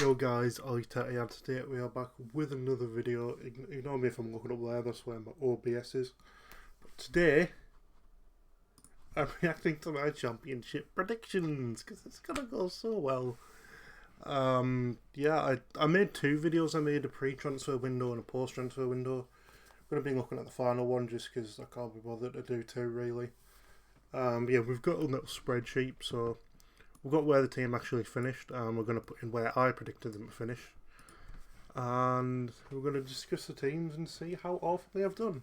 Yo guys, Ali30 and today we are back with another video. Ignore me if I'm looking up there, that's where my OBS is. But today, I'm reacting to my championship predictions because it's gonna go so well. Yeah, I made two videos. I made a pre-transfer window and a post-transfer window. I'm gonna be looking at the final one just because I can't be bothered to do two really. Yeah, we've got a little spreadsheet, so we've got where the team actually finished, and we're going to put in where I predicted them to finish. And we're going to discuss the teams and see how awful they have done.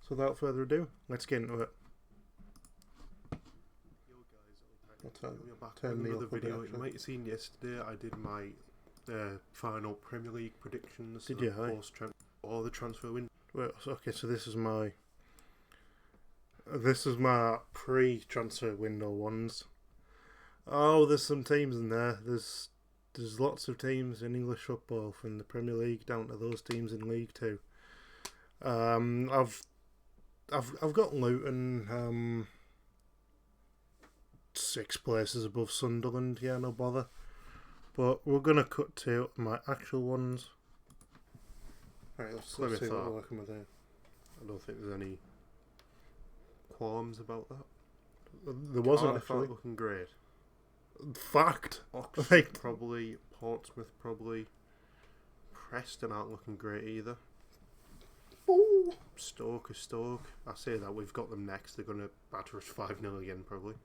So without further ado, let's get into it. Yo guys, we're back with another video. You might have seen yesterday I did my final Premier League predictions. Did you? Or the transfer window. Wait, okay, so this is my pre-transfer window ones. Oh, there's some teams in there. There's lots of teams in English football, from the Premier League down to those teams in League Two. I've got Luton 6 places above Sunderland. Yeah, no bother. But we're gonna cut to my actual ones. Right, let's see what we're working with here. I don't think there's any qualms about that. There wasn't actually. Looking great. Fact. Oxford probably, Portsmouth probably, Preston aren't looking great either. Ooh. Stoke. I say that we've got them next. They're going to batter us 5-0 again probably.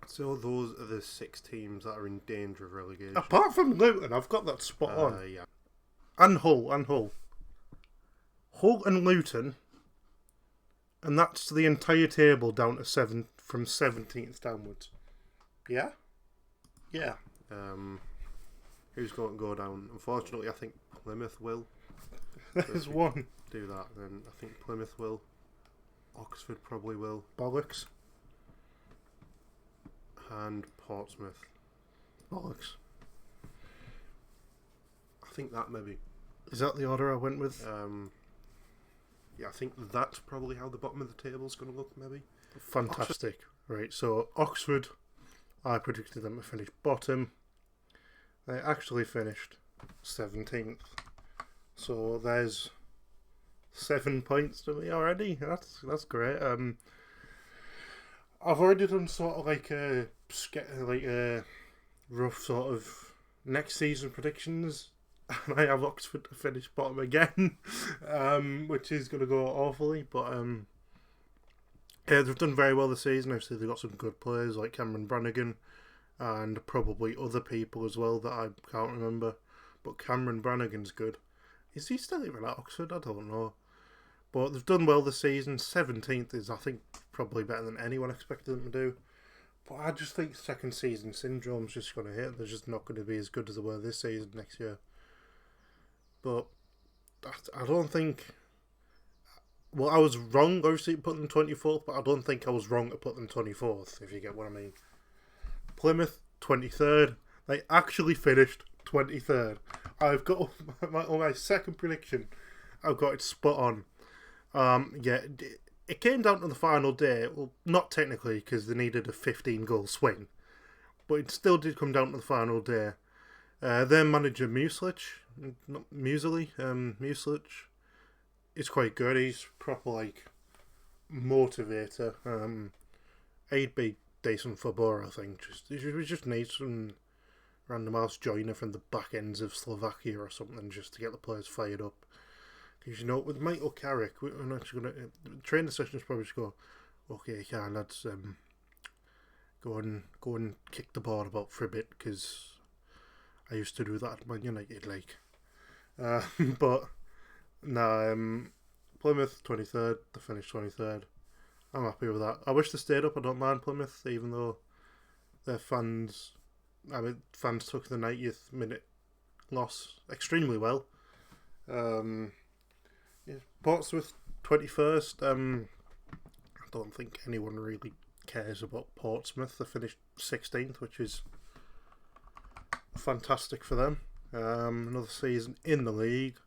So those are the 6 teams that are in danger of relegation. Apart from Luton, I've got that spot on. Yeah. And Hull. Hull and Luton, and that's the entire table down to 7 from 17th downwards. Yeah? Yeah. Who's going to go down? Unfortunately, I think Plymouth will. There's one. Do that, then I think Plymouth will. Oxford probably will. Bollocks. And Portsmouth. Bollocks. I think that maybe. Is that the order I went with? Yeah, I think that's probably how the bottom of the table is going to look, maybe. Fantastic. Right, so Oxford, I predicted them to finish bottom. They actually finished 17th. So there's 7 points to me already. That's great. I've already done sort of like a rough sort of next season predictions. And I have Oxford to finish bottom again, which is going to go awfully. But yeah, they've done very well this season. Obviously, they've got some good players like Cameron Brannigan and probably other people as well that I can't remember. But Cameron Brannigan's good. Is he still even at Oxford? I don't know. But they've done well this season. 17th is, I think, probably better than anyone expected them to do. But I just think second season syndrome's just going to hit. They're just not going to be as good as they were this season next year. But I don't think... Well, I was wrong, obviously, to put them 24th, but I don't think I was wrong to put them 24th, if you get what I mean. Plymouth, 23rd. They actually finished 23rd. I've got my second prediction. I've got it spot on. Yeah, it came down to the final day. Well, not technically, because they needed a 15-goal swing. But it still did come down to the final day. Their manager, Muslich, is quite good. He's proper, like, motivator. He'd be decent for Borough, I think. We just need some random ass joiner from the back ends of Slovakia or something just to get the players fired up. Because, you know, with Michael Carrick, we're actually going to... Training sessions probably just go, okay, let's go and kick the ball about for a bit, because I used to do that at Man United, like. But, no, Plymouth 23rd, they finished 23rd. I'm happy with that. I wish they stayed up. I don't mind Plymouth, even though their fans took the 90th minute loss extremely well. Yeah, Portsmouth 21st. I don't think anyone really cares about Portsmouth. They finished 16th, which is fantastic for them. Another season in the league.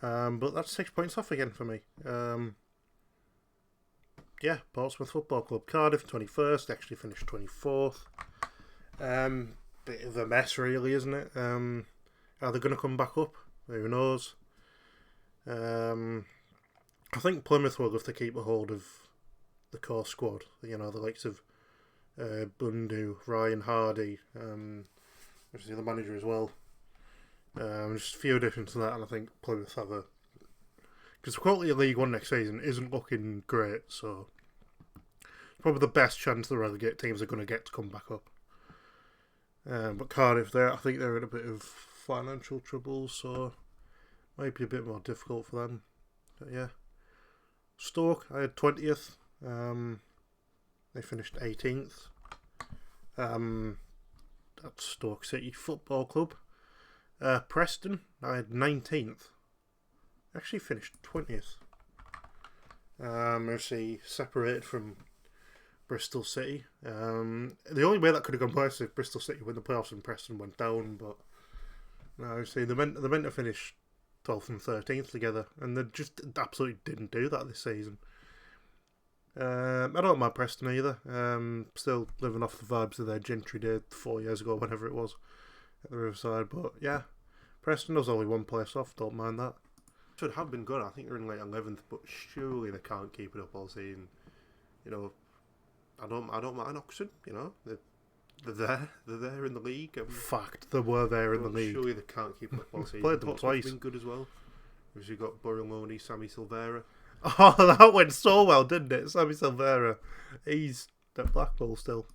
But that's 6 points off again for me. Yeah, Portsmouth Football Club. Cardiff 21st, actually finished 24th. bit of a mess, really, isn't it? Are they going to come back up? Who knows? I think Plymouth will have to keep a hold of the core squad. You know, the likes of Bundu, Ryan Hardy, which is the other manager as well. Just a few additions to that, and I think Plymouth have a... Because the quality of League One next season isn't looking great, so probably the best chance the relegate teams are going to get to come back up. But Cardiff, I think they're in a bit of financial trouble, so might be a bit more difficult for them. But yeah, Stoke, I had 20th. They finished 18th. That's Stoke City Football Club. Preston, I had 19th. Actually finished 20th. Obviously separated from Bristol City. The only way that could have gone worse is if Bristol City win the playoffs and Preston went down, but no, obviously they're meant to finish 12th and 13th together, and they just absolutely didn't do that this season. I don't mind Preston either. Still living off the vibes of their Gentry did 4 years ago, whenever it was, at the Riverside. But yeah, Preston was only one place off. Don't mind that. Should have been good. I think they're in like 11th, but surely they can't keep it up all season. You know, I don't mind Oxford. You know, they're there in the league. Fact, they were there in the league. Surely they can't keep it up all season. Played them twice. Been good as well. We've got Borreloni, Sammy Silvera. Oh, that went so well, didn't it? Sammy Silvera, he's at Blackpool still.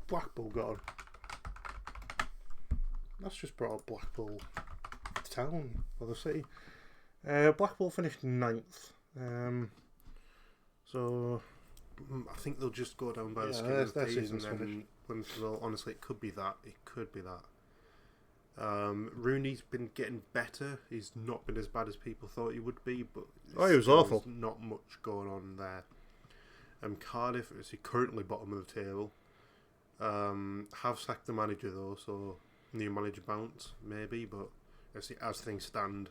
Blackpool gone. That's just brought up Blackpool town or the city. Blackpool finished 9th. So I think they'll just go down by the skin of their teeth, and then Plymouth will. Honestly, it could be that. It could be that. Rooney's been getting better. He's not been as bad as people thought he would be, but he was awful. Not much going on there. Cardiff is currently bottom of the table. Have sacked the manager though, so new manager bounce maybe, but as things stand,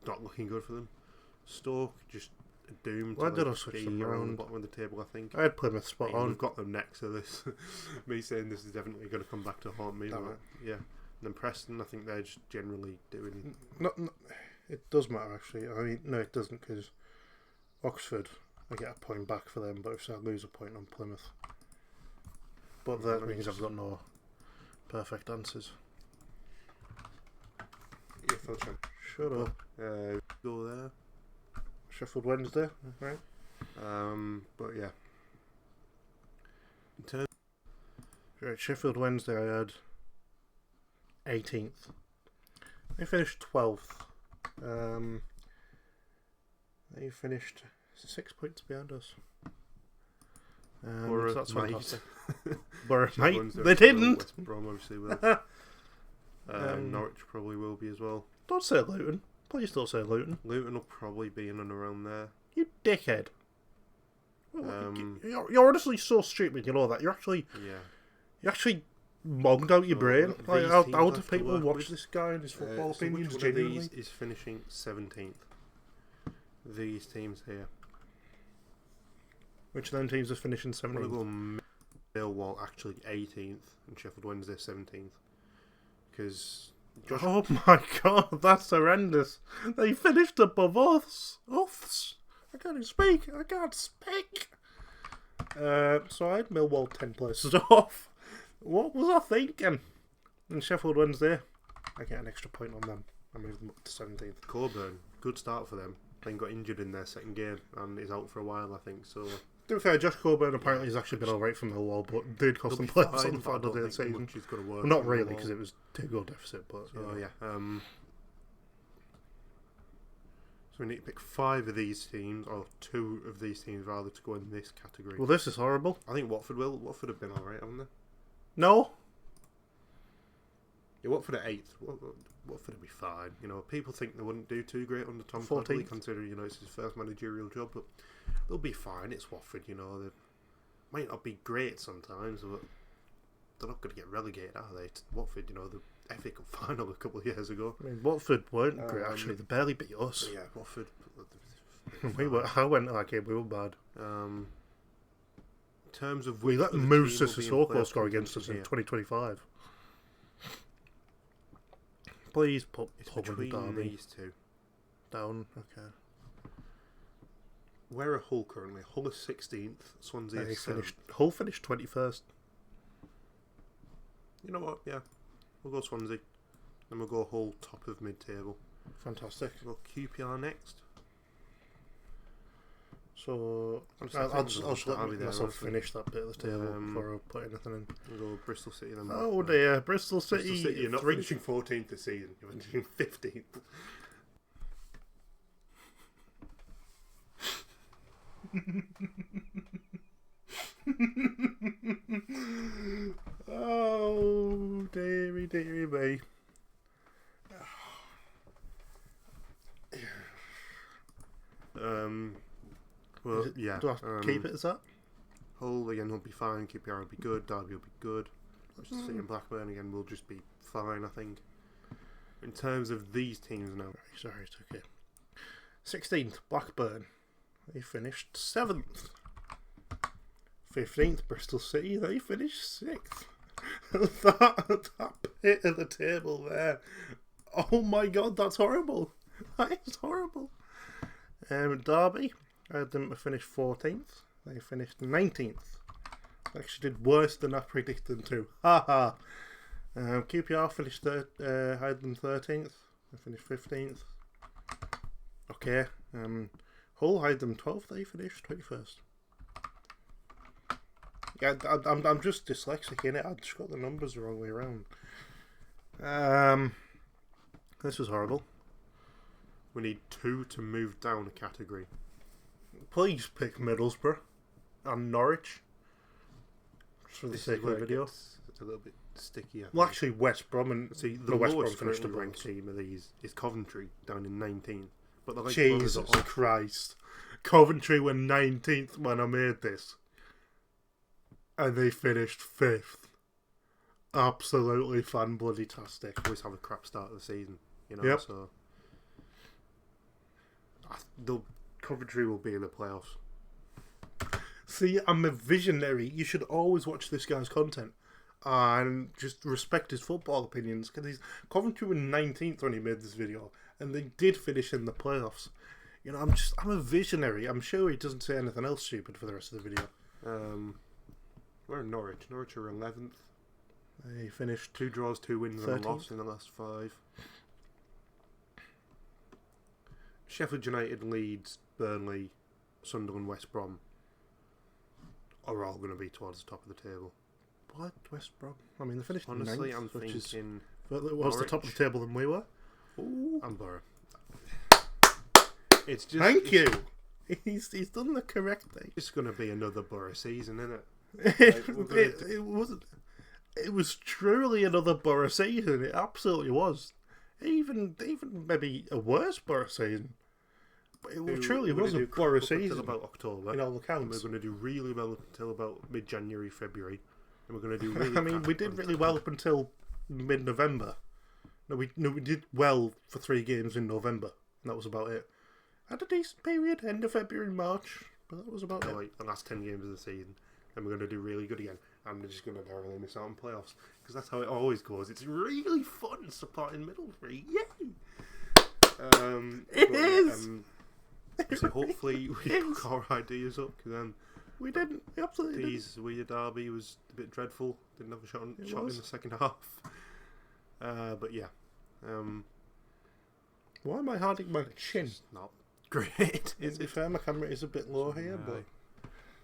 not looking good for them. Stoke just doomed. Why did I switch them around? The bottom of the table, I think. I had Plymouth spot on. We've got them next to this. Me saying this is definitely going to come back to haunt me. But, yeah. And then Preston, I think they're just generally doing... No, it does matter, actually. I mean, no, it doesn't, because Oxford, I get a point back for them, but if I lose a point on Plymouth. But that means I've got no perfect answers. EFL champ. Shut up. Go there. Sheffield Wednesday, right? But yeah. Right, Sheffield Wednesday, I had 18th. They finished 12th. They finished 6 points behind us. So that's fantastic. Mate, they didn't. West Brom obviously will. Norwich probably will be as well. Don't say Luton. Please don't say Luton. Luton will probably be in and around there. You dickhead. You're honestly so stupid, you know that. You actually mugged out your brain. Like, how do people watch this guy and his football opinions? Which one of these is finishing 17th? These teams here. Which of them teams are finishing 17th? Millwall actually 18th and Sheffield Wednesday 17th. Because oh my god, that's horrendous. They finished above us. I can't even speak. So I had Millwall 10 places off. What was I thinking? And Sheffield Wednesday, I get an extra point on them. I moved them up to 17th. Coburn, good start for them. Then got injured in their second game and is out for a while, I think. So, to be fair, Josh Coburn apparently has actually been alright from Millwall, but did cost them players on the final day of the season. Well, not really, because it was 2-goal deficit. But so yeah. So we need to pick 5 of these teams, or 2 of these teams rather, to go in this category. Well, this is horrible. I think Watford will. Watford have been alright, haven't they? No. Yeah, Watford at 8th. Watford will be fine. You know, people think they wouldn't do too great under Tom Fadley, considering, you know, it's his first managerial job, but they'll be fine. It's Watford, you know. They might not be great sometimes, but they're not going to get relegated, are they? Watford, you know, the FA Cup final a couple of years ago. I mean, Watford weren't great, actually. They barely beat us. Yeah, Watford. I went to that game, we were bad. terms of we which let other Moose team will be in Sissoko playoff score against us in contention 2025. Please put here? It's Hull and between Derby these two. down. Okay. Where are Hull currently? Hull is 16th. Swansea is 7th. Hull finished 21st. You know what? Yeah, we'll go Swansea. Then we'll go Hull top of mid-table. Fantastic. We'll go QPR next. So I'll just let myself finish that bit of the table before I put anything in. We'll go Bristol City then. Oh dear, Bristol City. You're not finishing 14th this season. You're finishing 15th. Oh dearie, dearie me. Well, yeah. Do I keep it as that? Hull again will be fine. QPR will be good. Derby will be good. Bristol City and Blackburn again will just be fine, I think. In terms of these teams now. Sorry, it's okay. 16th, Blackburn. They finished 7th. 15th, Bristol City. They finished 6th. that bit of the table there. Oh my god, that's horrible. That is horrible. Derby, I had them to finish 14th. They finished 19th. They actually did worse than I predicted them to. Haha. QPR finished I had them 13th. They finished 15th. Okay. Hull had them 12th. They finished 21st. Yeah, I'm just dyslexic innit. I just got the numbers the wrong way around. This was horrible. We need 2 to move down a category. Please pick Middlesbrough and Norwich. Just for the sake of the video. It's a little bit sticky. Well, actually, West Brom and see the West Brom lowest finished currently above ranked us. team of these is Coventry down in 19th. But the Jesus Christ. Coventry were 19th when I made this. And they finished 5th. Absolutely fan-bloody-tastic. Always have a crap start of the season, you know. Yep. So Coventry will be in the playoffs. See, I'm a visionary. You should always watch this guy's content and just respect his football opinions, because Coventry were 19th when he made this video, and they did finish in the playoffs. You know, I'm a visionary. I'm sure he doesn't say anything else stupid for the rest of the video. We're in Norwich. Norwich are 11th. They finished 2 draws, 2 wins, 13th. and a loss in the last 5. Sheffield United, Leeds, Burnley, Sunderland, West Brom are all going to be towards the top of the table. What? West Brom? I mean, they finished Honestly, 9th, I'm thinking was the top of the table than we were. Ooh. And Borough. It's just Thank you. He's done the correct thing. It's going to be another Borough season, isn't it? It was truly another Borough season. It absolutely was. Even maybe a worse Borough season. But it truly was a Borough season. Until about October. In all accounts. And we're going to do really well up until about mid-January, February. And we're going to do really I mean, we did really well up until mid-November. No, we did well for 3 games in November. And that was about it. Had a decent period, end of February, March. But that was about it. Like the last 10 games of the season. Then we're going to do really good again. And we're just going to narrowly miss out on playoffs. Because that's how it always goes. It's really fun supporting Middlesbrough. Yay! It is! So hopefully we took our ideas up. Because we didn't. We absolutely didn't. Dee's weird derby was a bit dreadful. Didn't have a shot in the second half. But yeah. Why am I hiding my chin? It's not great. To be fair, my camera is a bit low here, but...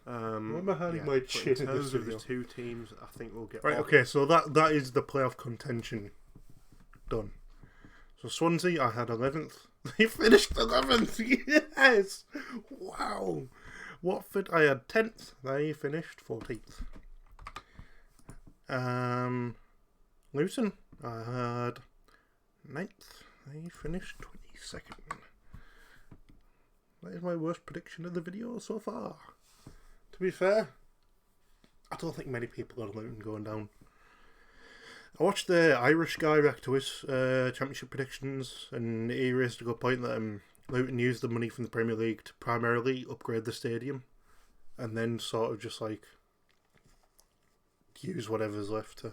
why am I hiding my chin in in this terms of video? the 2 teams, I think we'll get... Right, okay, so that is the playoff contention done. So Swansea, I had 11th. They finished 11th, yes! Wow! Watford, I had 10th. They finished 14th. Luton, I had 9th. They finished 22nd. That is my worst prediction of the video so far. To be fair, I don't think many people are Luton going down. I watched the Irish guy react to his championship predictions, and he raised a good point that Luton used the money from the Premier League to primarily upgrade the stadium, and then sort of just like use whatever's left to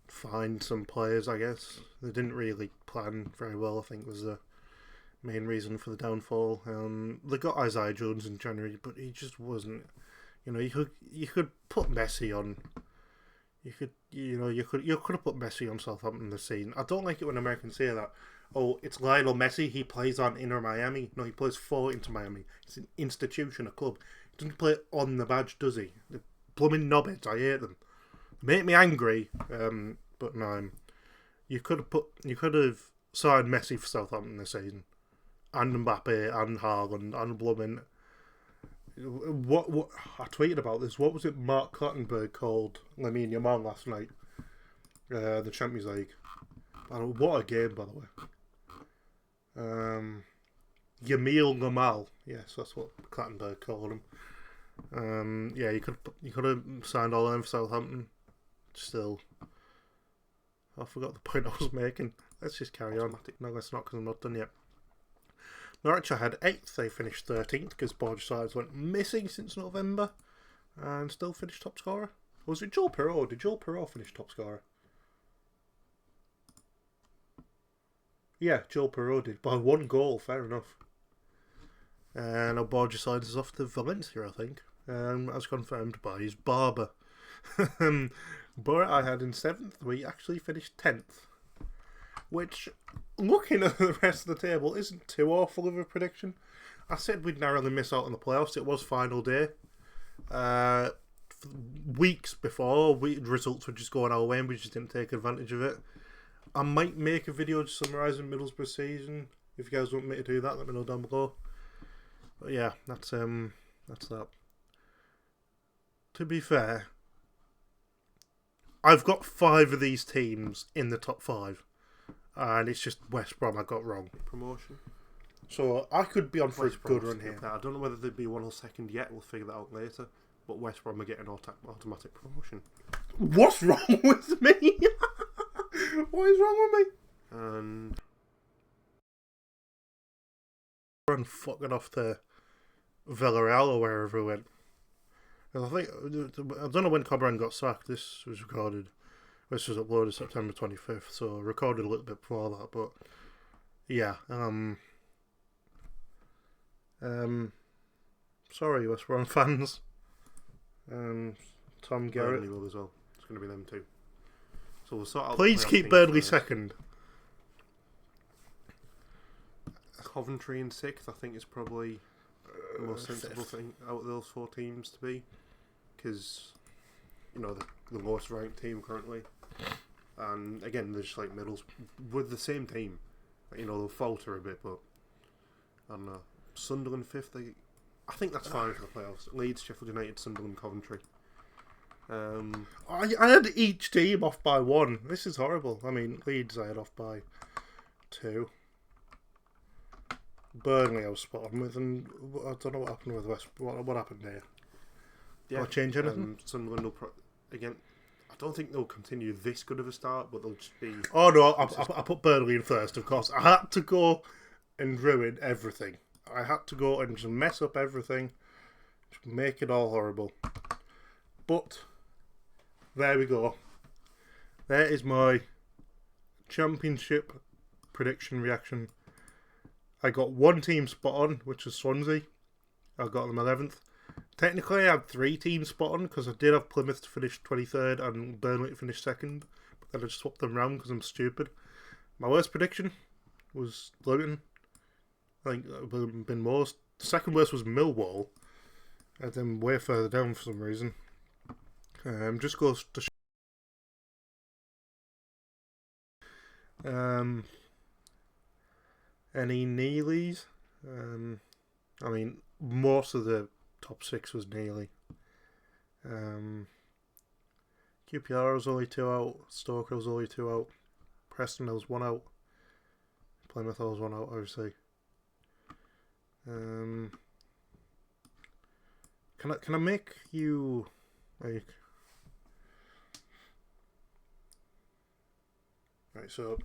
find some players, I guess. They didn't really plan very well, I think, was the main reason for the downfall. They got Isaiah Jones in January, but he just wasn't. You could put Messi on. You could have put Messi on Southampton this season. I don't like it when Americans say that. Oh, it's Lionel Messi. He plays on Inter Miami. No, he plays for Inter Miami. It's an institution, a club. He doesn't play on the badge, does he? The plumbing knobheads. I hate them. They make me angry. But no, you could have signed Messi for Southampton this season, and Mbappe, and Haaland, and Blummin. What I tweeted about this. What was it Mark Clattenburg called Lamine Yamal last night? The Champions League. What a game, by the way. Yamil Lamal. Yes, that's what Clattenburg called him. Yeah, you could have signed all of them for Southampton. Still, I forgot the point I was making. Let's just carry on. No, let's not, because I'm not done yet. Norwich had 8th. They finished 13th because Borges sides went missing since November, and still finished top scorer. Was it Joel Perreault? Did Joel Perreault finish top scorer? Yeah, Joel Perreault did by 1 goal. Fair enough. And now Borges sides is off to Valencia, I think, as confirmed by his barber. But I had in 7th. We actually finished 10th. Which, looking at the rest of the table, isn't too awful of a prediction. I said we'd narrowly miss out on the playoffs. It was final day. Weeks before, results were just going our way and we just didn't take advantage of it. I might make a video just summarising Middlesbrough's season. If you guys want me to do that, let me know down below. But yeah, that's that. To be fair, I've got 5 of these teams in the top 5. And it's just West Brom I got wrong. Promotion. So I could be on for a good run here. I don't know whether they'd be 1 or 2nd yet. We'll figure that out later. But West Brom are getting automatic promotion. What's wrong with me? What is wrong with me? And I'm fucking off to Villarreal or wherever it went. I don't know when Cobran got sacked. This was recorded. This was uploaded September 25th, so recorded a little bit before that, but yeah. Sorry, West Brom fans. Tom Garrett. Burnley will as well. It's going to be them too. So we'll sort out. Please keep Burnley second. Coventry in 6th, I think, is probably the most sensible thing out of those 4 teams to be, because the lowest ranked team currently. And again, they're just like middles with the same team. They'll falter a bit, but I don't know. Sunderland 5th. I think that's fine for the playoffs. Leeds, Sheffield United, Sunderland, Coventry. I had each team off by 1. This is horrible. I mean, Leeds I had off by 2. Burnley I was spot on with, and I don't know what happened with West. What happened there? Yeah, Will I change anything? Sunderland will again. I don't think they'll continue this good of a start, but they'll just be. Oh no! I put Burnley in first, of course. I had to go and ruin everything. I had to go and just mess up everything, just make it all horrible. But there we go. There is my championship prediction reaction. I got 1 team spot on, which was Swansea. I got them 11th. Technically, I had 3 teams spot on because I did have Plymouth to finish 23rd and Burnley to finish 2nd. But then I just swapped them round because I'm stupid. My worst prediction was Luton. I think that would have been most. The second worst was Millwall. And then way further down for some reason. Just goes to any Neelys? I mean, most of the top 6 was Neely. QPR was only 2 out. Stoke was only 2 out. Preston was 1 out. Plymouth was 1 out, obviously. Can I make you like? Right, so